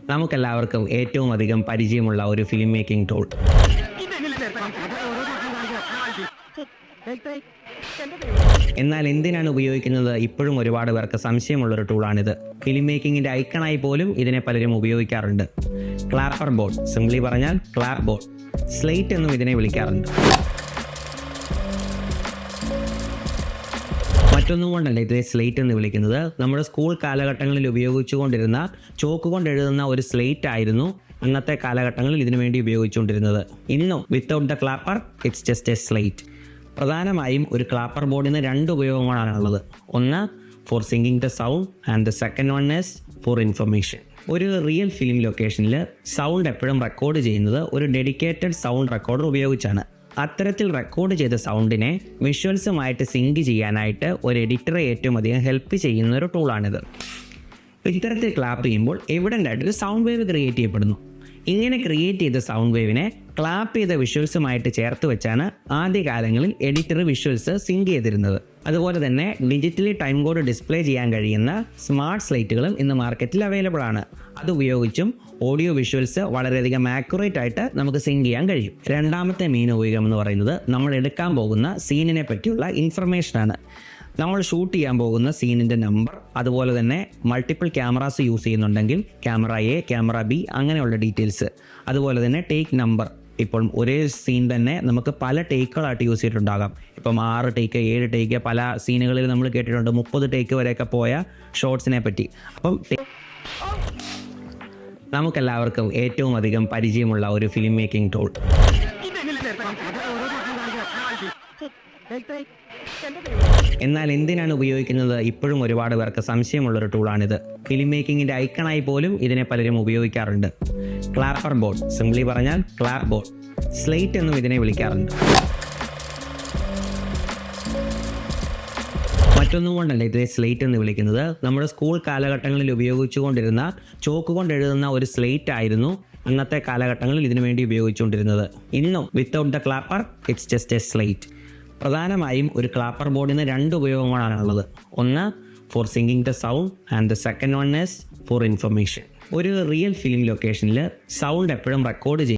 നമുക്കെല്ലാവർക്കും ഏറ്റവും അധികം പരിചയമുള്ള ഒരു ഫിലിം മേക്കിംഗ് ടൂൾ. എന്നാൽ എന്തിനാണ് ഉപയോഗിക്കുന്നത് ഇപ്പോഴും ഒരുപാട് പേർക്ക് സംശയമുള്ളൊരു ടൂളാണിത്. ഫിലിം മേക്കിങ്ങിന്റെ ഐക്കണായി പോലും ഇതിനെ പലരും ഉപയോഗിക്കാറുണ്ട്. ക്ലാപ്പർ ബോർഡ്, സിംപ്ലി പറഞ്ഞാൽ ക്ലാപ്പ് ബോർഡ്, സ്ലേറ്റ് എന്നും ഇതിനെ വിളിക്കാറുണ്ട്. മറ്റൊന്നും കൊണ്ടല്ല ഇതിനെ സ്ലേറ്റ് എന്ന് വിളിക്കുന്നത്. നമ്മുടെ സ്കൂൾ കാലഘട്ടങ്ങളിൽ ഉപയോഗിച്ചുകൊണ്ടിരുന്ന ചോക്ക് കൊണ്ട് എഴുതുന്ന ഒരു സ്ലേറ്റ് ആയിരുന്നു അന്നത്തെ കാലഘട്ടങ്ങളിൽ ഇതിനു വേണ്ടി ഉപയോഗിച്ചുകൊണ്ടിരുന്നത്. ഇന്നും without the clapper it's just A slate. പ്രധാനമായും ഒരു ക്ലാപ്പർ ബോർഡിന് രണ്ട് ഉപയോഗങ്ങളാണുള്ളത്. ഒന്ന് for singing the sound and the second one is for information. ഒരു റിയൽ ഫിലിം ലൊക്കേഷനിൽ സൗണ്ട് എപ്പോഴും റെക്കോർഡ് ചെയ്യുന്നത് ഒരു ഡെഡിക്കേറ്റഡ് സൗണ്ട് റെക്കോർഡർ ഉപയോഗിച്ചാണ്. അത്തരത്തിൽ റെക്കോർഡ് ചെയ്ത സൗണ്ടിനെ വിഷ്വൽസുമായിട്ട് സിങ്ക് ചെയ്യാനായിട്ട് ഒരു എഡിറ്ററെ ഏറ്റവും അധികം ഹെൽപ്പ് ചെയ്യുന്ന ഒരു ടൂളാണിത്. ഇത്തരത്തിൽ ക്ലാപ്പ് ചെയ്യുമ്പോൾ എവിഡൻ്റ് ആയിട്ടൊരു സൗണ്ട് വേവ് ക്രിയേറ്റ് ചെയ്യപ്പെടുന്നു. ഇങ്ങനെ ക്രിയേറ്റ് ചെയ്ത സൗണ്ട് വേവിനെ ക്ലാപ്പ് ചെയ്ത വിഷ്വൽസുമായിട്ട് ചേർത്ത് വെച്ചാണ് ആദ്യകാലങ്ങളിൽ എഡിറ്റർ വിഷ്വൽസ് സിങ്ക് ചെയ്തിരുന്നത്. അതുപോലെ തന്നെ ഡിജിറ്റലി ടൈം കോഡ് ഡിസ്പ്ലേ ചെയ്യാൻ കഴിയുന്ന സ്മാർട്ട് സ്ലേറ്റുകളും ഇന്ന് മാർക്കറ്റിൽ അവൈലബിൾ ആണ്. അതുപയോഗിച്ചും ഓഡിയോ വിഷ്വൽസ് വളരെയധികം ആക്യുറേറ്റ് ആയിട്ട് നമുക്ക് സിങ്ക് ചെയ്യാൻ കഴിയും. രണ്ടാമത്തെ മെയിൻ ഉപയോഗം എന്ന് പറയുന്നത് നമ്മൾ എടുക്കാൻ പോകുന്ന സീനിനെ പറ്റിയുള്ള ഇൻഫർമേഷനാണ്. നമ്മൾ ഷൂട്ട് ചെയ്യാൻ പോകുന്ന സീനിൻ്റെ നമ്പർ, അതുപോലെ തന്നെ മൾട്ടിപ്പിൾ ക്യാമറാസ് യൂസ് ചെയ്യുന്നുണ്ടെങ്കിൽ ക്യാമറ എ, ക്യാമറ ബി, അങ്ങനെയുള്ള ഡീറ്റെയിൽസ്. അതുപോലെ തന്നെ ടേക്ക് നമ്പർ. ഇപ്പോൾ ഒരേ സീൻ തന്നെ നമുക്ക് പല ടേക്കുകളായിട്ട് യൂസ് ചെയ്തിട്ടുണ്ടാകാം. ഇപ്പം 6 ടേക്ക്, 7 ടേക്ക്, പല സീനുകളിൽ നമ്മൾ കേട്ടിട്ടുണ്ട് 30 ടേക്ക് വരെയൊക്കെ പോയ ഷോട്ട്സിനെ പറ്റി. അപ്പം നമുക്കെല്ലാവർക്കും ഏറ്റവും അധികം പരിചയമുള്ള ഒരു ഫിലിം മേക്കിംഗ് ടൂൾ. എന്നാൽ എന്തിനാണ് ഉപയോഗിക്കുന്നത് ഇപ്പോഴും ഒരുപാട് പേർക്ക് സംശയമുള്ളൊരു ടൂളാണിത്. ഫിലിം മേക്കിങ്ങിന്റെ ഐക്കണായി പോലും ഇതിനെ പലരും ഉപയോഗിക്കാറുണ്ട്. ക്ലാപ്പർ ബോർഡ്, സിംപ്ലി പറഞ്ഞാൽ ക്ലാപ്പ് ബോർഡ്, സ്ലേറ്റ് എന്നും ഇതിനെ വിളിക്കാറുണ്ട്. മറ്റൊന്നും കൊണ്ടല്ല ഇതിനെ സ്ലേറ്റ് എന്ന് വിളിക്കുന്നത്. നമ്മുടെ സ്കൂൾ കാലഘട്ടങ്ങളിൽ ഉപയോഗിച്ചുകൊണ്ടിരുന്ന ചോക്ക് കൊണ്ട് എഴുതുന്ന ഒരു സ്ലേറ്റ് ആയിരുന്നു അന്നത്തെ കാലഘട്ടങ്ങളിൽ ഇതിനു വേണ്ടി ഉപയോഗിച്ചുകൊണ്ടിരുന്നത്. ഇന്നും without the clapper it's just A slate. പ്രധാനമായും ഒരു ക്ലാപ്പർ ബോർഡിന് രണ്ട് ഉപയോഗങ്ങളാണുള്ളത്. ഒന്ന് for singing the sound and the second one is for information. ഒരു റിയൽ ഫിലിം ലൊക്കേഷനിൽ സൗണ്ട് എപ്പോഴും റെക്കോർഡ്